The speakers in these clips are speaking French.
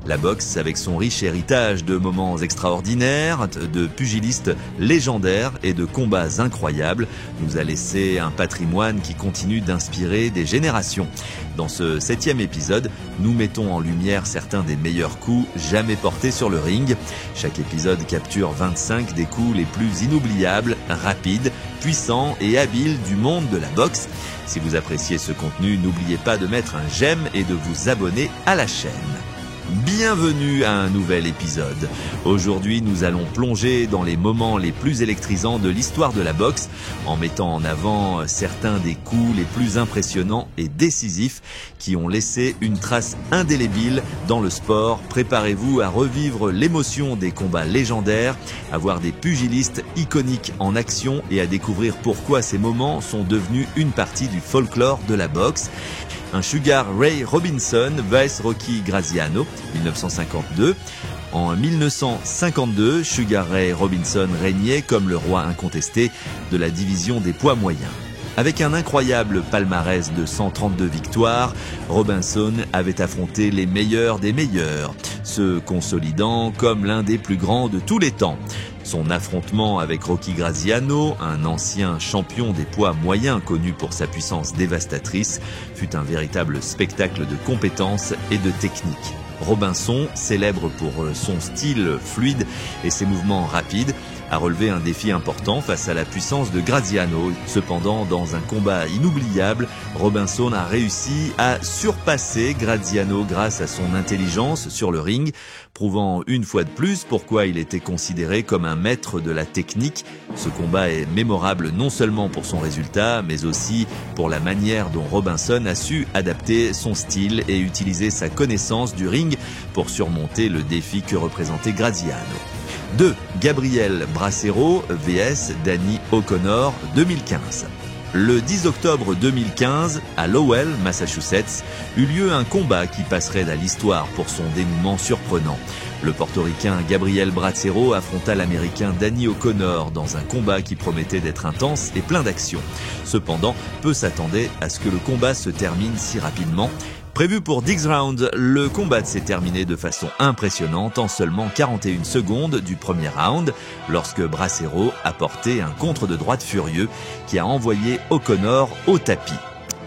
La boxe, avec son riche héritage de moments extraordinaires, de pugilistes légendaires et de combats incroyables, nous a laissé un patrimoine qui continue d'inspirer des générations. Dans ce 7e épisode, nous mettons en lumière certains des meilleurs coups jamais portés sur le ring. Chaque épisode capture 25 des coups les plus inoubliables, rapides, puissants et habiles du monde de la boxe. Si vous appréciez ce contenu, n'oubliez pas de mettre un j'aime et de vous abonner à la chaîne. Bienvenue à un nouvel épisode. Aujourd'hui, nous allons plonger dans les moments les plus électrisants de l'histoire de la boxe en mettant en avant certains des coups les plus impressionnants et décisifs qui ont laissé une trace indélébile dans le sport. Préparez-vous à revivre l'émotion des combats légendaires, à voir des pugilistes iconiques en action et à découvrir pourquoi ces moments sont devenus une partie du folklore de la boxe. Un Sugar Ray Robinson vs Rocky Graziano, 1952. En 1952, Sugar Ray Robinson régnait comme le roi incontesté de la division des poids moyens. Avec un incroyable palmarès de 132 victoires, Robinson avait affronté les meilleurs des meilleurs, se consolidant comme l'un des plus grands de tous les temps. Son affrontement avec Rocky Graziano, un ancien champion des poids moyens connu pour sa puissance dévastatrice, fut un véritable spectacle de compétences et de technique. Robinson, célèbre pour son style fluide et ses mouvements rapides, a relevé un défi important face à la puissance de Graziano. Cependant, dans un combat inoubliable, Robinson a réussi à surpasser Graziano grâce à son intelligence sur le ring, prouvant une fois de plus pourquoi il était considéré comme un maître de la technique. Ce combat est mémorable non seulement pour son résultat, mais aussi pour la manière dont Robinson a su adapter son style et utiliser sa connaissance du ring pour surmonter le défi que représentait Graziano. 2. Gabriel Bracero vs Danny O'Connor, 2015. Le 10 octobre 2015, à Lowell, Massachusetts, eut lieu un combat qui passerait à l'histoire pour son dénouement surprenant. Le portoricain Gabriel Bracero affronta l'américain Danny O'Connor dans un combat qui promettait d'être intense et plein d'action. Cependant, peu s'attendaient à ce que le combat se termine si rapidement. Prévu pour 10 rounds, le combat s'est terminé de façon impressionnante en seulement 41 secondes du premier round, lorsque Bracero a porté un contre de droite furieux qui a envoyé O'Connor au tapis.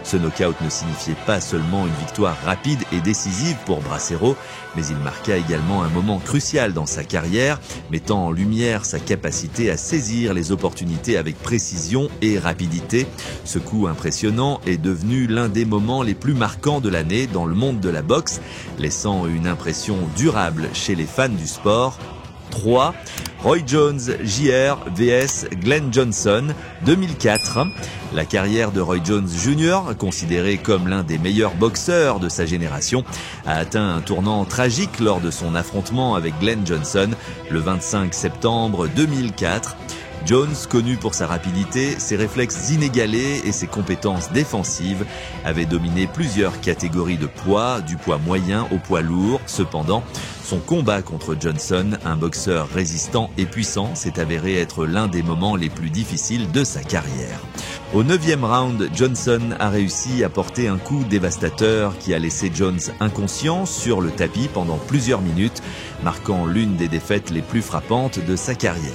Ce knockout ne signifiait pas seulement une victoire rapide et décisive pour Bracero, mais il marqua également un moment crucial dans sa carrière, mettant en lumière sa capacité à saisir les opportunités avec précision et rapidité. Ce coup impressionnant est devenu l'un des moments les plus marquants de l'année dans le monde de la boxe, laissant une impression durable chez les fans du sport. 3. Roy Jones Jr. vs Glenn Johnson, 2004. La carrière de Roy Jones Jr., considéré comme l'un des meilleurs boxeurs de sa génération, a atteint un tournant tragique lors de son affrontement avec Glenn Johnson le 25 septembre 2004. Jones, connu pour sa rapidité, ses réflexes inégalés et ses compétences défensives, avait dominé plusieurs catégories de poids, du poids moyen au poids lourd. Cependant, son combat contre Johnson, un boxeur résistant et puissant, s'est avéré être l'un des moments les plus difficiles de sa carrière. Au 9e round, Johnson a réussi à porter un coup dévastateur qui a laissé Jones inconscient sur le tapis pendant plusieurs minutes, marquant l'une des défaites les plus frappantes de sa carrière.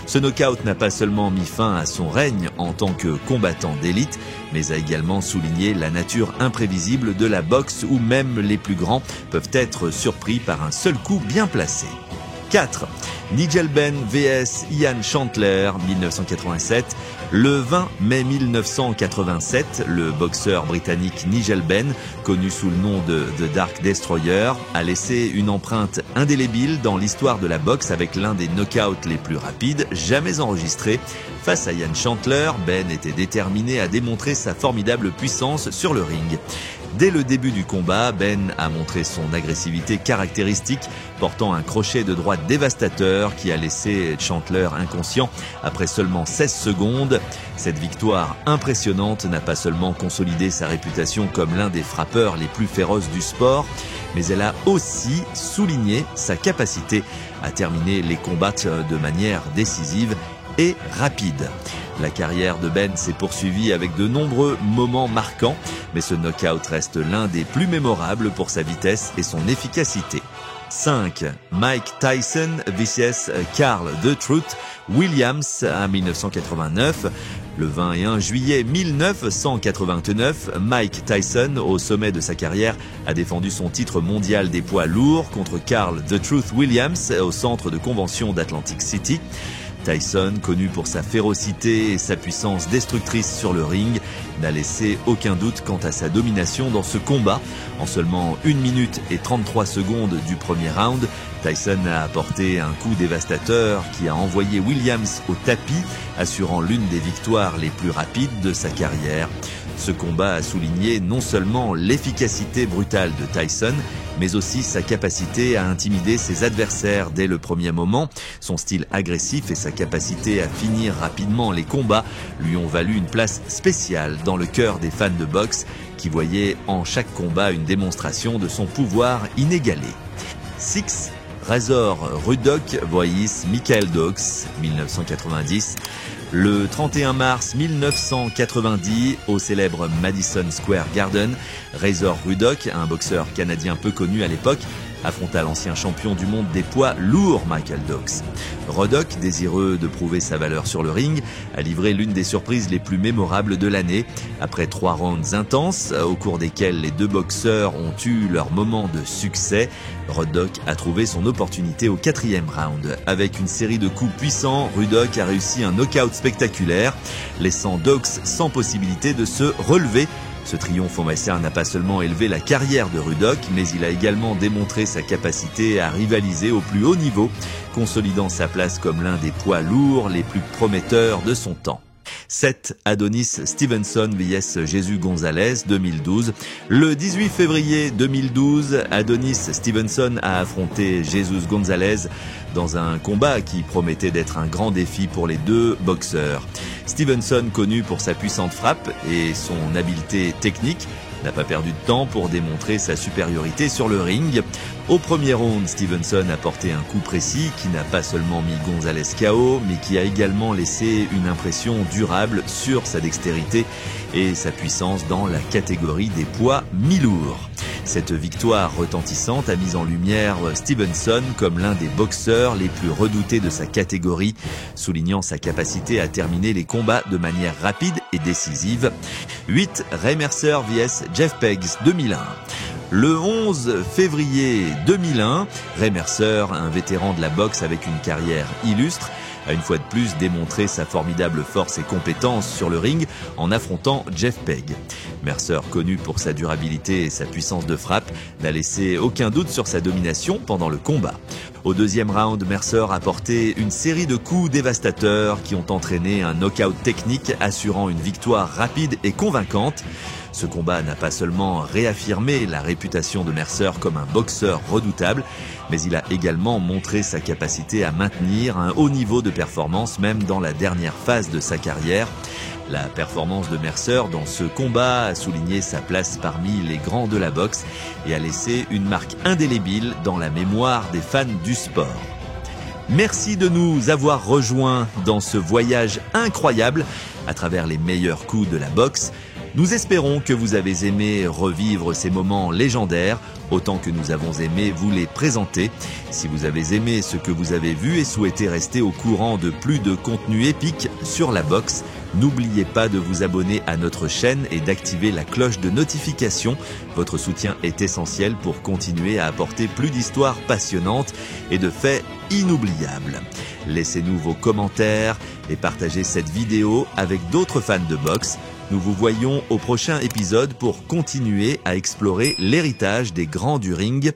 Ce knockout n'a pas seulement mis fin à son règne en tant que combattant d'élite, mais a également souligné la nature imprévisible de la boxe où même les plus grands peuvent être surpris par un seul coup bien placé. 4. Nigel Benn vs Ian Chandler, 1987. Le 20 mai 1987, le boxeur britannique Nigel Benn, connu sous le nom de The Dark Destroyer, a laissé une empreinte indélébile dans l'histoire de la boxe avec l'un des knockouts les plus rapides jamais enregistrés. Face à Ian Chandler, Benn était déterminé à démontrer sa formidable puissance sur le ring. Dès le début du combat, Benn a montré son agressivité caractéristique, portant un crochet de droite dévastateur qui a laissé Chandler inconscient après seulement 16 secondes. Cette victoire impressionnante n'a pas seulement consolidé sa réputation comme l'un des frappeurs les plus féroces du sport, mais elle a aussi souligné sa capacité à terminer les combats de manière décisive et rapide. La carrière de Benn s'est poursuivie avec de nombreux moments marquants, mais ce knockout reste l'un des plus mémorables pour sa vitesse et son efficacité. 5. Mike Tyson vs Carl The Truth Williams en 1989. Le 21 juillet 1989, Mike Tyson, au sommet de sa carrière, a défendu son titre mondial des poids lourds contre Carl The Truth Williams au centre de convention d'Atlantic City. Tyson, connu pour sa férocité et sa puissance destructrice sur le ring, n'a laissé aucun doute quant à sa domination dans ce combat. En seulement 1 minute et 33 secondes du premier round, Tyson a apporté un coup dévastateur qui a envoyé Williams au tapis, assurant l'une des victoires les plus rapides de sa carrière. Ce combat a souligné non seulement l'efficacité brutale de Tyson, mais aussi sa capacité à intimider ses adversaires dès le premier moment. Son style agressif et sa capacité à finir rapidement les combats lui ont valu une place spéciale dans le cœur des fans de boxe qui voyaient en chaque combat une démonstration de son pouvoir inégalé. 6. Razor Ruddock vs Michael Docks, 1990. Le 31 mars 1990, au célèbre Madison Square Garden, Razor Ruddock, un boxeur canadien peu connu à l'époque, affronta l'ancien champion du monde des poids lourds Michael Docks. Ruddock, désireux de prouver sa valeur sur le ring, a livré l'une des surprises les plus mémorables de l'année. Après 3 rounds intenses, au cours desquels les deux boxeurs ont eu leur moment de succès, Ruddock a trouvé son opportunité au 4e round. Avec une série de coups puissants, Ruddock a réussi un knockout spectaculaire, laissant Docks sans possibilité de se relever. Ce triomphe en matière n'a pas seulement élevé la carrière de Ruddock, mais il a également démontré sa capacité à rivaliser au plus haut niveau, consolidant sa place comme l'un des poids lourds les plus prometteurs de son temps. 7. Adonis Stevenson vs Jesus Gonzalez, 2012. Le 18 février 2012, Adonis Stevenson a affronté Jesus Gonzalez dans un combat qui promettait d'être un grand défi pour les deux boxeurs. Stevenson, connu pour sa puissante frappe et son habileté technique, n'a pas perdu de temps pour démontrer sa supériorité sur le ring. Au premier round, Stevenson a porté un coup précis qui n'a pas seulement mis Gonzalez KO, mais qui a également laissé une impression durable sur sa dextérité et sa puissance dans la catégorie des poids mi-lourds. Cette victoire retentissante a mis en lumière Stevenson comme l'un des boxeurs les plus redoutés de sa catégorie, soulignant sa capacité à terminer les combats de manière rapide et décisive. 8. Ray Mercer vs Jeff Peggs, 2001. Le 11 février 2001, Ray Mercer, un vétéran de la boxe avec une carrière illustre, a une fois de plus démontré sa formidable force et compétence sur le ring en affrontant Jeff Pegg. Mercer, connu pour sa durabilité et sa puissance de frappe, n'a laissé aucun doute sur sa domination pendant le combat. Au 2e round, Mercer a porté une série de coups dévastateurs qui ont entraîné un knockout technique assurant une victoire rapide et convaincante. Ce combat n'a pas seulement réaffirmé la réputation de Mercer comme un boxeur redoutable, mais il a également montré sa capacité à maintenir un haut niveau de performance même dans la dernière phase de sa carrière. La performance de Mercer dans ce combat a souligné sa place parmi les grands de la boxe et a laissé une marque indélébile dans la mémoire des fans du sport. Merci de nous avoir rejoints dans ce voyage incroyable à travers les meilleurs coups de la boxe. Nous espérons que vous avez aimé revivre ces moments légendaires, autant que nous avons aimé vous les présenter. Si vous avez aimé ce que vous avez vu et souhaitez rester au courant de plus de contenus épiques sur la boxe, n'oubliez pas de vous abonner à notre chaîne et d'activer la cloche de notification. Votre soutien est essentiel pour continuer à apporter plus d'histoires passionnantes et de faits inoubliables. Laissez-nous vos commentaires et partagez cette vidéo avec d'autres fans de boxe. Nous vous voyons au prochain épisode pour continuer à explorer l'héritage des grands du ring.